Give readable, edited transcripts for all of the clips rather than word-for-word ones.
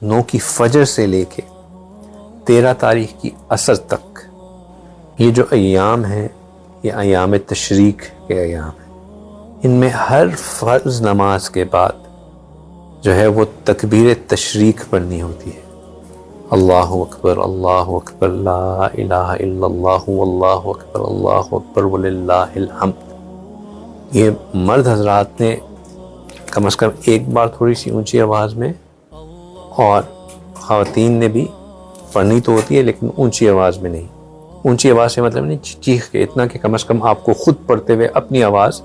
9 کی فجر سے لے کے 13 تاریخ کی عصر تک یہ جو ایام ہیں یہ ایام تشریق کے ایام ہیں. ان میں ہر فرض نماز کے بعد جو ہے وہ تکبیر تشریق پڑھنی ہوتی ہے. اللہ اکبر لا الہ الا اللہ واللہ اکبر وللہ الحمد. یہ مرد حضرات نے کم از کم ایک بار تھوڑی سی اونچی آواز میں، اور خواتین نے بھی پڑھنی تو ہوتی ہے لیکن اونچی آواز میں نہیں. اونچی آواز سے مطلب نہیں چیخ کے، اتنا کہ کم از کم آپ کو خود پڑھتے ہوئے اپنی آواز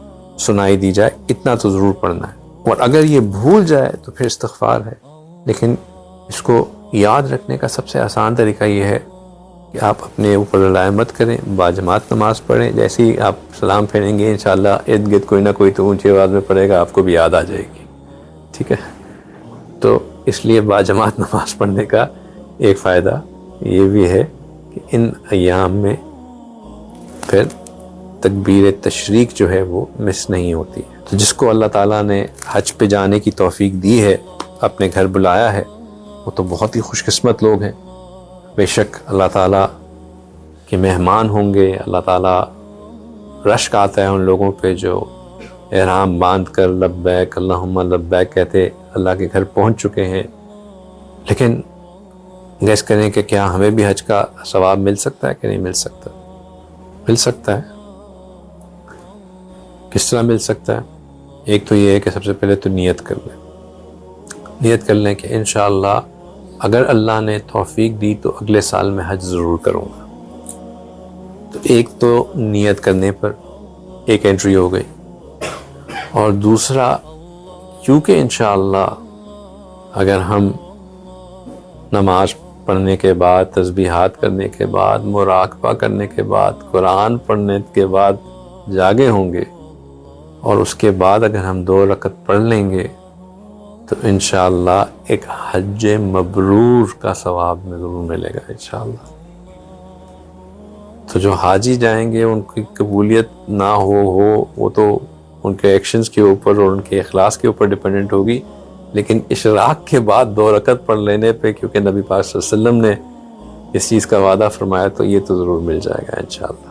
سنائی دی جائے، اتنا تو ضرور پڑھنا ہے. اور اگر یہ بھول جائے تو پھر استغفار ہے. لیکن اس کو یاد رکھنے کا سب سے آسان طریقہ یہ ہے کہ آپ اپنے اوپر رلائے مت کریں، باجماعت نماز پڑھیں. جیسے ہی آپ سلام پھیریں گے انشاءاللہ ارد گرد کوئی نہ کوئی تو اونچی آواز میں پڑھے گا، آپ کو بھی یاد آ جائے گی. ٹھیک ہے، تو اس لیے باجماعت نماز پڑھنے کا ایک فائدہ یہ بھی ہے کہ ان ایام میں پھر تکبیر تشریق جو ہے وہ مس نہیں ہوتی. تو جس کو اللہ تعالیٰ نے حج پہ جانے کی توفیق دی ہے، اپنے گھر بلایا ہے، وہ تو بہت ہی خوش قسمت لوگ ہیں. بے شک اللہ تعالیٰ کے مہمان ہوں گے. اللہ تعالیٰ رشک آتا ہے ان لوگوں پہ جو احرام باندھ کر لبیک اللہم لبیک کہتے اللہ کے گھر پہنچ چکے ہیں. لیکن گیس کریں کہ کیا ہمیں بھی حج کا ثواب مل سکتا ہے کہ نہیں مل سکتا؟ مل سکتا ہے. کس طرح مل سکتا ہے؟ ایک تو یہ ہے کہ سب سے پہلے تو نیت کر لیں. نیت کر لیں کہ انشاءاللہ اگر اللہ نے توفیق دی تو اگلے سال میں حج ضرور کروں گا. تو ایک تو نیت کرنے پر ایک انٹری ہو گئی. اور دوسرا، کیونکہ انشاءاللہ اگر ہم نماز پڑھنے کے بعد، تسبیحات کرنے کے بعد، مراقبہ کرنے کے بعد، قرآن پڑھنے کے بعد جاگے ہوں گے، اور اس کے بعد اگر ہم 2 رکعت پڑھ لیں گے تو انشاءاللہ ایک حج مبرور کا ثواب میں ضرور ملے گا انشاءاللہ. تو جو حاجی جائیں گے ان کی قبولیت نہ ہو وہ تو ان کے ایکشنز کے اوپر اور ان کے اخلاص کے اوپر ڈیپینڈنٹ ہوگی. لیکن اشراق کے بعد 2 رکعت پڑھ لینے پہ، کیونکہ نبی پاک صلی اللہ علیہ وسلم نے اس چیز کا وعدہ فرمایا، تو یہ تو ضرور مل جائے گا انشاءاللہ.